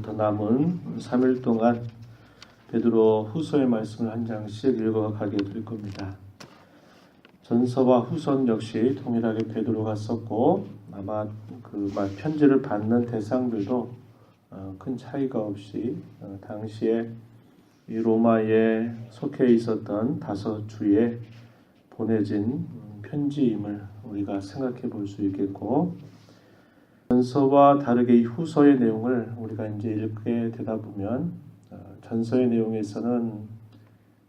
오늘부터 남은 3일 동안 베드로 후서의 말씀을 한 장씩 읽어가게 될 겁니다. 전서와 후서는 역시 동일하게 베드로가 썼고 아마 그 편지를 받는 대상들도 큰 차이가 없이 당시에 이 로마에 속해 있었던 5주에 보내진 편지임을 우리가 생각해 볼 수 있겠고, 전서와 다르게 이 후서의 내용을 우리가 이제 읽게 되다 보면 전서의 내용에서는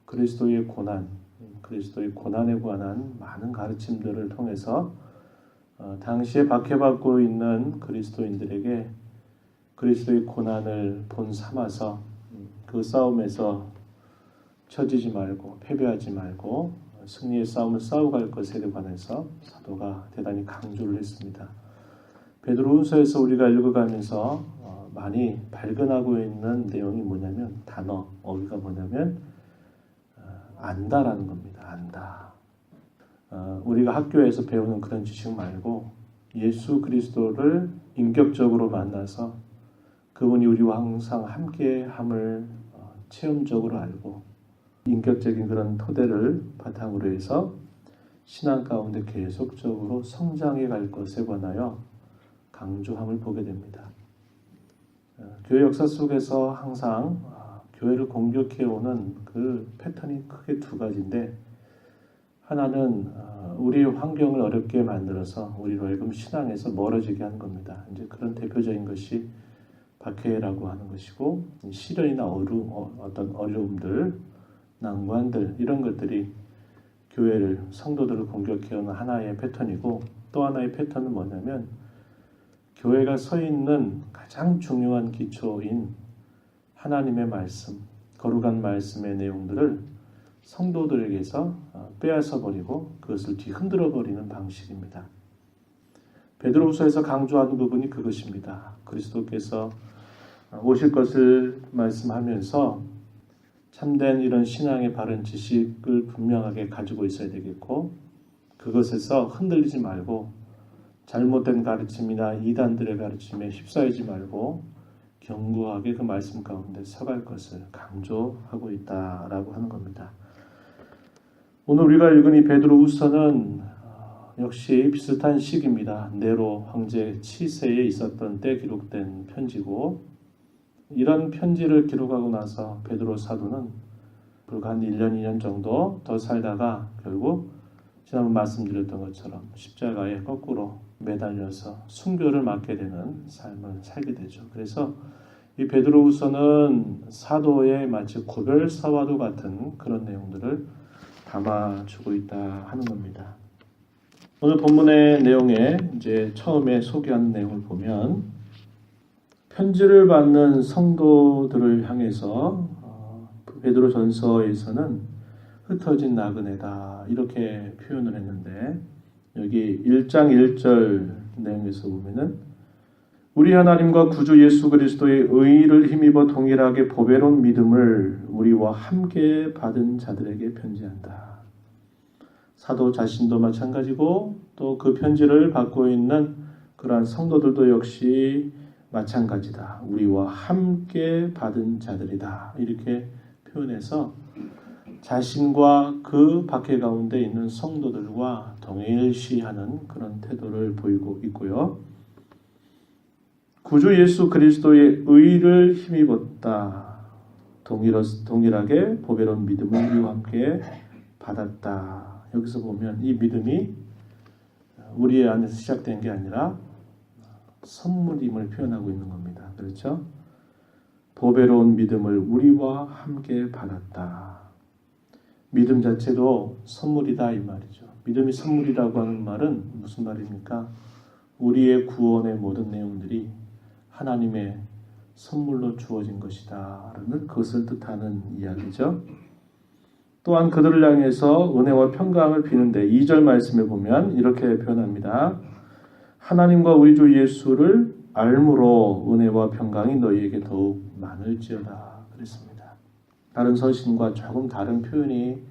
그리스도의 고난에 관한 많은 가르침들을 통해서 당시에 박해받고 있는 그리스도인들에게 그리스도의 고난을 본 삼아서 그 싸움에서 처지지 말고 패배하지 말고 승리의 싸움을 싸워갈 것에 관해서 사도가 대단히 강조를 했습니다. 베드로후서에서 우리가 읽어가면서 많이 발견하고 있는 내용이 뭐냐면 어휘가 뭐냐면 안다라는 겁니다. 안다. 우리가 학교에서 배우는 그런 지식 말고 예수 그리스도를 인격적으로 만나서 그분이 우리와 항상 함께함을 체험적으로 알고 인격적인 그런 토대를 바탕으로 해서 신앙 가운데 계속적으로 성장해 갈 것에 관하여 강조함을 보게 됩니다. 교회 역사 속에서 항상 교회를 공격해오는 그 패턴이 크게 2가지인데, 하나는 우리 환경을 어렵게 만들어서 우리로 하여금 신앙에서 멀어지게 하는 겁니다. 이제 그런 대표적인 것이 박해라고 하는 것이고, 시련이나 어떤 어려움들, 난관들 이런 것들이 교회를, 성도들을 공격해오는 하나의 패턴이고, 또 하나의 패턴은 뭐냐면 교회가 서 있는 가장 중요한 기초인 하나님의 말씀, 거룩한 말씀의 내용들을 성도들에게서 빼앗아 버리고 그것을 뒤흔들어 버리는 방식입니다. 베드로후서에서 강조하는 부분이 그것입니다. 그리스도께서 오실 것을 말씀하면서 참된 이런 신앙의 바른 지식을 분명하게 가지고 있어야 되겠고, 그것에서 흔들리지 말고 잘못된 가르침이나 이단들의 가르침에 휩싸이지 말고 견고하게 그 말씀 가운데 서갈 것을 강조하고 있다라고 하는 겁니다. 오늘 우리가 읽은 이 베드로후서는 역시 비슷한 시기입니다. 네로 황제 치세에 있었던 때 기록된 편지고, 이런 편지를 기록하고 나서 베드로 사도는 불과 한 1년, 2년 정도 더 살다가 결국 지난번 말씀드렸던 것처럼 십자가에 거꾸로 매달려서 순교를 맞게 되는 삶을 살게 되죠. 그래서 이 베드로후서는 사도의 마치 고별사와도 같은 그런 내용들을 담아주고 있다 하는 겁니다. 오늘 본문의 내용에 이제 처음에 소개하는 내용을 보면 편지를 받는 성도들을 향해서 베드로전서에서는 흩어진 나그네다 이렇게 표현을 했는데, 여기 1장 1절 내용에서 보면은 우리 하나님과 구주 예수 그리스도의 의를 힘입어 동일하게 보배로운 믿음을 우리와 함께 받은 자들에게 편지한다. 사도 자신도 마찬가지고 또 그 편지를 받고 있는 그러한 성도들도 역시 마찬가지다. 우리와 함께 받은 자들이다. 이렇게 표현해서 자신과 그 박해 가운데 있는 성도들과 동일시하는 그런 태도를 보이고 있고요. 구주 예수 그리스도의 의를 힘입었다. 동일하게 보배로운 믿음을 우리와 함께 받았다. 여기서 보면 이 믿음이 우리 안에서 시작된 게 아니라 선물임을 표현하고 있는 겁니다. 그렇죠? 보배로운 믿음을 우리와 함께 받았다. 믿음 자체도 선물이다 이 말이죠. 믿음이 선물이라고 하는 말은 무슨 말입니까? 우리의 구원의 모든 내용들이 하나님의 선물로 주어진 것이다 라는 그것을 뜻하는 이야기죠. 또한 그들을 향해서 은혜와 평강을 비는데 2절 말씀에 보면 이렇게 표현합니다. 하나님과 우리 주 예수를 알므로 은혜와 평강이 너희에게 더욱 많을지어다 그랬습니다. 다른 서신과 조금 다른 표현이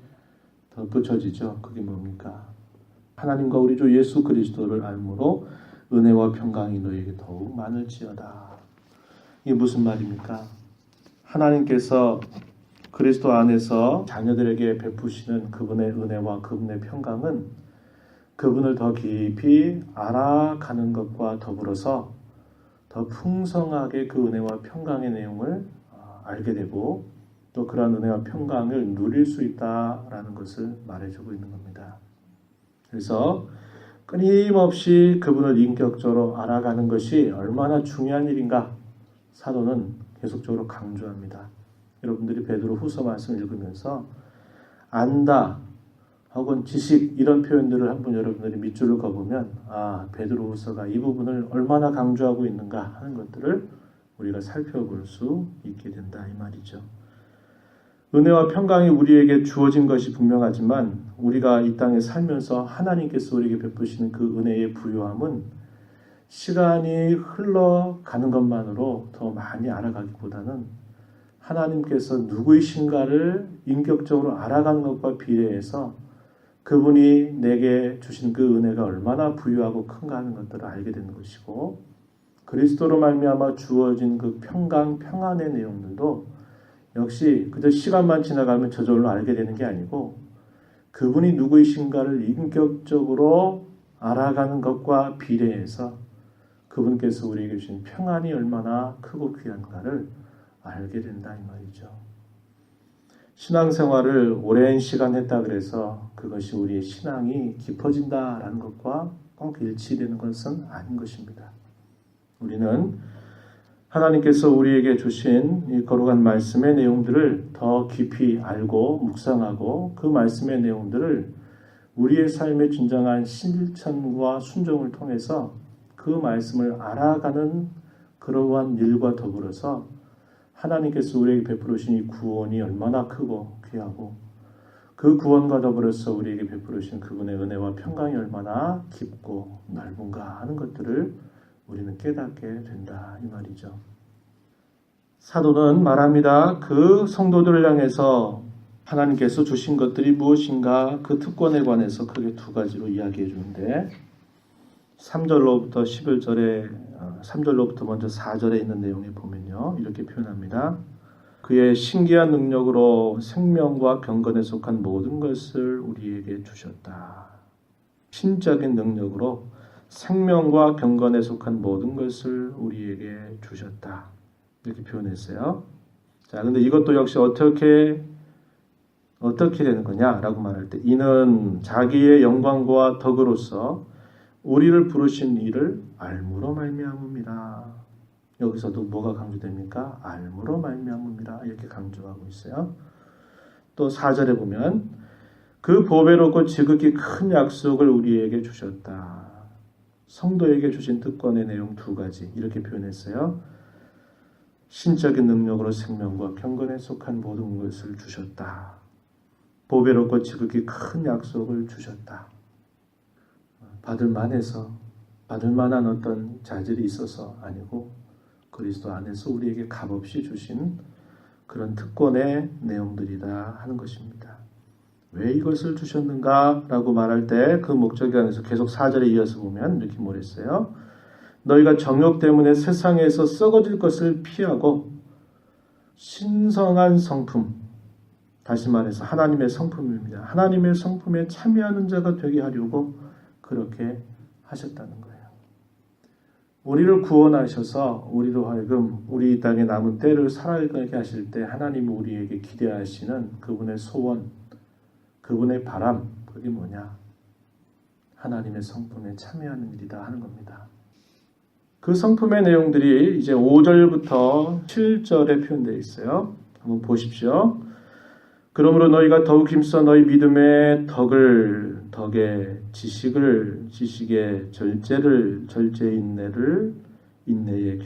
더 붙여지죠. 그게 뭡니까? 하나님과 우리 주 예수 그리스도를 알므로 은혜와 평강이 너희에게 더욱 많을지어다. 이게 무슨 말입니까? 하나님께서 그리스도 안에서 자녀들에게 베푸시는 그분의 은혜와 그분의 평강은 그분을 더 깊이 알아가는 것과 더불어서 더 풍성하게 그 은혜와 평강의 내용을 알게 되고 또 그런 은혜와 평강을 누릴 수 있다라는 것을 말해주고 있는 겁니다. 그래서 끊임없이 그분을 인격적으로 알아가는 것이 얼마나 중요한 일인가 사도는 계속적으로 강조합니다. 여러분들이 베드로 후서 말씀을 읽으면서 안다 혹은 지식 이런 표현들을 한번 여러분들이 밑줄을 그어보면 베드로 후서가 이 부분을 얼마나 강조하고 있는가 하는 것들을 우리가 살펴볼 수 있게 된다 이 말이죠. 은혜와 평강이 우리에게 주어진 것이 분명하지만 우리가 이 땅에 살면서 하나님께서 우리에게 베푸시는 그 은혜의 부요함은 시간이 흘러가는 것만으로 더 많이 알아가기보다는 하나님께서 누구이신가를 인격적으로 알아가는 것과 비례해서 그분이 내게 주신 그 은혜가 얼마나 부유하고 큰가 하는 것들을 알게 되는 것이고 그리스도로 말미암아 주어진 그 평강, 평안의 내용들도 역시 그저 시간만 지나가면 저절로 알게 되는 게 아니고 그분이 누구이신가를 인격적으로 알아가는 것과 비례해서 그분께서 우리에게 주신 평안이 얼마나 크고 귀한가를 알게 된다 이 말이죠. 신앙생활을 오랜 시간 했다 그래서 그것이 우리의 신앙이 깊어진다라는 것과 꼭 일치되는 것은 아닌 것입니다. 우리는 하나님께서 우리에게 주신 이 거룩한 말씀의 내용들을 더 깊이 알고 묵상하고 그 말씀의 내용들을 우리의 삶의 진정한 실천과 순종을 통해서 그 말씀을 알아가는 그러한 일과 더불어서 하나님께서 우리에게 베풀으신 이 구원이 얼마나 크고 귀하고 그 구원과 더불어서 우리에게 베풀으신 그분의 은혜와 평강이 얼마나 깊고 넓은가 하는 것들을 우리는 깨닫게 된다 이 말이죠. 사도는 말합니다. 그 성도들을 향해서 하나님께서 주신 것들이 무엇인가 그 특권에 관해서 크게 두 가지로 이야기해 주는데 3절로부터 11절에 3절로부터 먼저 4절에 있는 내용에 보면요. 이렇게 표현합니다. 그의 신기한 능력으로 생명과 경건에 속한 모든 것을 우리에게 주셨다. 신적인 능력으로 생명과 경건에 속한 모든 것을 우리에게 주셨다. 이렇게 표현했어요. 자, 근데 이것도 역시 어떻게 되는 거냐라고 말할 때 이는 자기의 영광과 덕으로서 우리를 부르신 이를 알므로 말미암음이라. 여기서도 뭐가 강조됩니까? 알므로 말미암음이라 이렇게 강조하고 있어요. 또 4절에 보면 그 보배롭고 지극히 큰 약속을 우리에게 주셨다. 성도에게 주신 특권의 내용 두 가지 이렇게 표현했어요. 신적인 능력으로 생명과 경건에 속한 모든 것을 주셨다. 보배롭고 지극히 큰 약속을 주셨다. 받을 만한 어떤 자질이 있어서 아니고 그리스도 안에서 우리에게 값없이 주신 그런 특권의 내용들이다 하는 것입니다. 왜 이것을 주셨는가라고 말할 때 그 목적에 관해서 계속 4절에 이어서 보면 이렇게 말했어요. 너희가 정욕 때문에 세상에서 썩어질 것을 피하고 신성한 성품, 다시 말해서 하나님의 성품입니다. 하나님의 성품에 참여하는 자가 되게 하려고 그렇게 하셨다는 거예요. 우리를 구원하셔서 우리로 하여금 우리 땅에 남은 때를 살아가게 하실 때 하나님이 우리에게 기대하시는 그분의 소원, 그분의 바람, 그게 뭐냐? 하나님의 성품에 참여하는 일이다 하는 겁니다. 그 성품의 내용들이 이제 5절부터 7절에 표현되어 있어요. 한번 보십시오. 그러므로 너희가 더욱 힘써 너희 믿음의 덕에 지식의 절제의 인내의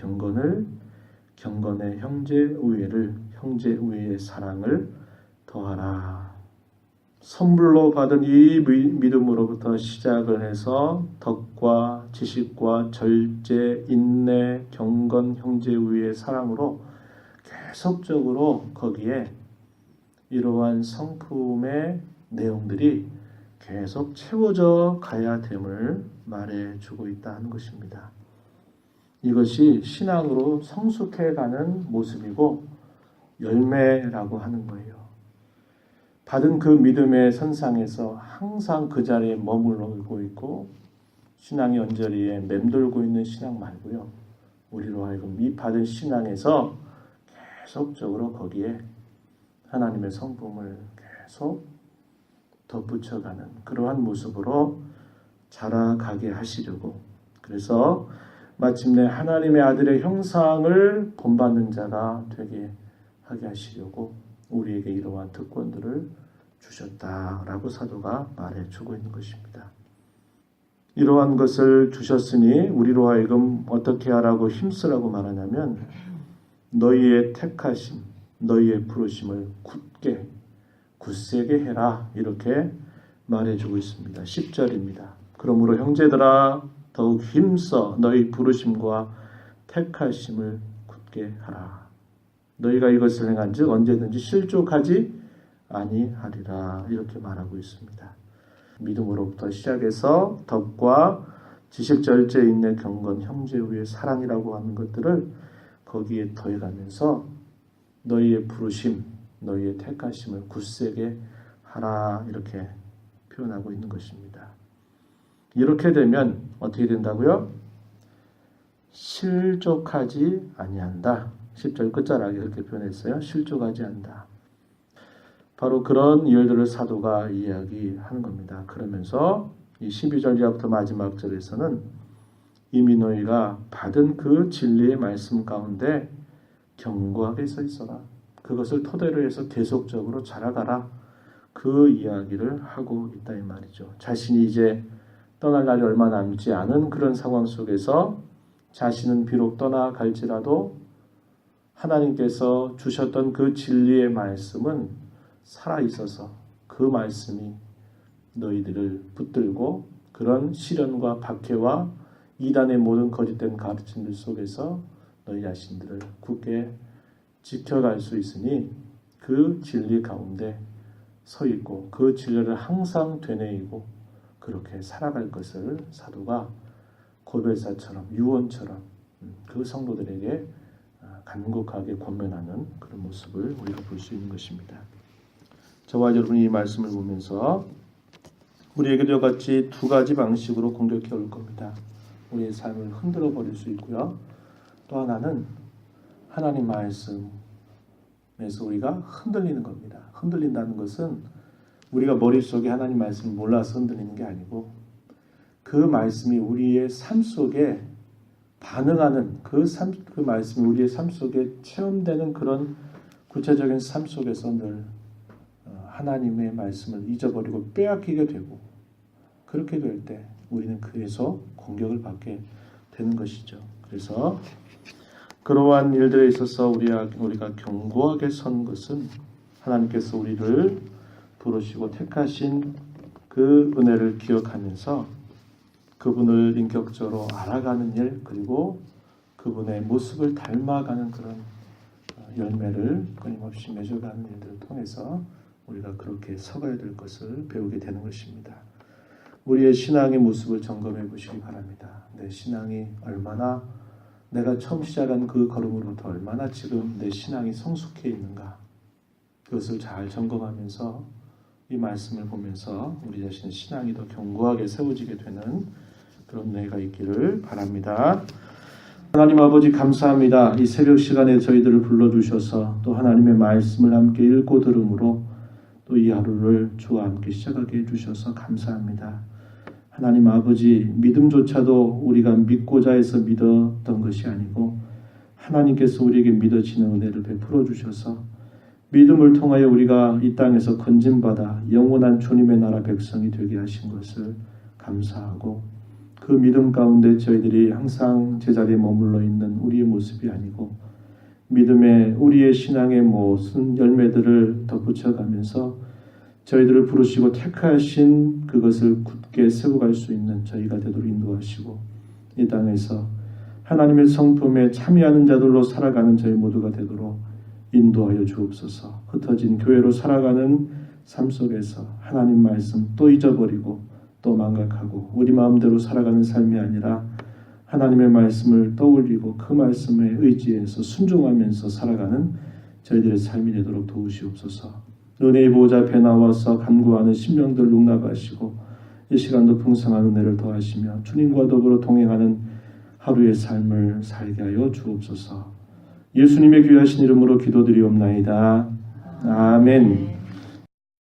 경건의 형제 우애의 사랑을 더하라. 선물로 받은 이 믿음으로부터 시작을 해서 덕과 지식과 절제, 인내, 경건, 형제 우애의 사랑으로 계속적으로 거기에 이러한 성품의 내용들이 계속 채워져 가야 됨을 말해주고 있다는 것입니다. 이것이 신앙으로 성숙해가는 모습이고 열매라고 하는 거예요. 받은 그 믿음의 선상에서 항상 그 자리에 머물러고 있고 신앙의 언저리에 맴돌고 있는 신앙 말고요. 우리로 하여금 이 받은 신앙에서 계속적으로 거기에 하나님의 성품을 계속 덧붙여가는 그러한 모습으로 자라가게 하시려고, 그래서 마침내 하나님의 아들의 형상을 본받는 자가 되게 하게 하시려고 우리에게 이러한 특권들을 주셨다라고 사도가 말해주고 있는 것입니다. 이러한 것을 주셨으니 우리로 하여금 어떻게 하라고 힘쓰라고 말하냐면 너희의 택하심, 너희의 부르심을 굳세게 해라, 이렇게 말해주고 있습니다. 10절입니다. 그러므로 형제들아 더욱 힘써 너희 부르심과 택하심을 굳게 하라. 너희가 이것을 행한즉 언제든지 실족하지 아니하리라, 이렇게 말하고 있습니다. 믿음으로부터 시작해서 덕과 지식 절제 인내 경건 형제 후의 사랑이라고 하는 것들을 거기에 더해가면서 너희의 부르심, 너희의 택하심을 굳세게 하라, 이렇게 표현하고 있는 것입니다. 이렇게 되면 어떻게 된다고요? 실족하지 아니한다. 10절 끝자락에 그렇게 표현했어요. 실족하지 않는다. 바로 그런 일들을 사도가 이야기하는 겁니다. 그러면서 이 12절 이하부터 마지막 절에서는 이미 너희가 받은 그 진리의 말씀 가운데 견고하게 서 있어라. 그것을 토대로 해서 계속적으로 자라가라. 그 이야기를 하고 있다 이 말이죠. 자신이 이제 떠날 날이 얼마 남지 않은 그런 상황 속에서 자신은 비록 떠나갈지라도 하나님께서 주셨던 그 진리의 말씀은 살아있어서 그 말씀이 너희들을 붙들고 그런 시련과 박해와 이단의 모든 거짓된 가르침들 속에서 너희 자신들을 굳게 지켜갈 수 있으니 그 진리 가운데 서 있고 그 진리를 항상 되뇌이고 그렇게 살아갈 것을 사도가 고별사처럼 유언처럼 그 성도들에게 간곡하게 권면하는 그런 모습을 우리가 볼 수 있는 것입니다. 저와 여러분이 이 말씀을 보면서 우리에게도 이같이 두 가지 방식으로 공격해 올 겁니다. 우리의 삶을 흔들어 버릴 수 있고요. 또 하나는 하나님 말씀에서 우리가 흔들리는 겁니다. 흔들린다는 것은 우리가 머릿속에 하나님 말씀을 몰라서 흔들리는 게 아니고 그 말씀이 우리의 삶 속에 반응하는 그 말씀이 우리의 삶 속에 체험되는 그런 구체적인 삶 속에서 늘 하나님의 말씀을 잊어버리고 빼앗기게 되고 그렇게 될 때 우리는 그에서 공격을 받게 되는 것이죠. 그래서 그러한 일들에 있어서 우리가 견고하게 선 것은 하나님께서 우리를 부르시고 택하신 그 은혜를 기억하면서 그분을 인격적으로 알아가는 일, 그리고 그분의 모습을 닮아가는 그런 열매를 끊임없이 맺어가는 일들을 통해서 우리가 그렇게 서가야 될 것을 배우게 되는 것입니다. 우리의 신앙의 모습을 점검해 보시기 바랍니다. 내 신앙이 얼마나, 내가 처음 시작한 그 걸음으로부터 얼마나 지금 내 신앙이 성숙해 있는가, 그것을 잘 점검하면서 이 말씀을 보면서 우리 자신의 신앙이 더 견고하게 세워지게 되는 그런 은혜가 있기를 바랍니다. 하나님 아버지 감사합니다. 이 새벽 시간에 저희들을 불러주셔서 또 하나님의 말씀을 함께 읽고 들음으로 또 이 하루를 주와 함께 시작하게 해주셔서 감사합니다. 하나님 아버지, 믿음조차도 우리가 믿고자 해서 믿었던 것이 아니고 하나님께서 우리에게 믿어지는 은혜를 베풀어 주셔서 믿음을 통하여 우리가 이 땅에서 건진받아 영원한 주님의 나라 백성이 되게 하신 것을 감사하고, 그 믿음 가운데 저희들이 항상 제자리에 머물러 있는 우리의 모습이 아니고 믿음의 우리의 신앙의 모든 열매들을 덧붙여가면서 저희들을 부르시고 택하신 그것을 굳게 세워갈 수 있는 저희가 되도록 인도하시고, 이 땅에서 하나님의 성품에 참여하는 자들로 살아가는 저희 모두가 되도록 인도하여 주옵소서. 흩어진 교회로 살아가는 삶 속에서 하나님 말씀 또 잊어버리고 또 망각하고 우리 마음대로 살아가는 삶이 아니라 하나님의 말씀을 떠올리고 그 말씀에 의지해서 순종하면서 살아가는 저희들의 삶이 되도록 도우시옵소서. 은혜의 보호자 앞에 나와서 간구하는 심령들 용납하시고 이 시간도 풍성한 은혜를 더하시며 주님과 더불어 동행하는 하루의 삶을 살게 하여 주옵소서. 예수님의 귀하신 이름으로 기도드리옵나이다. 아멘.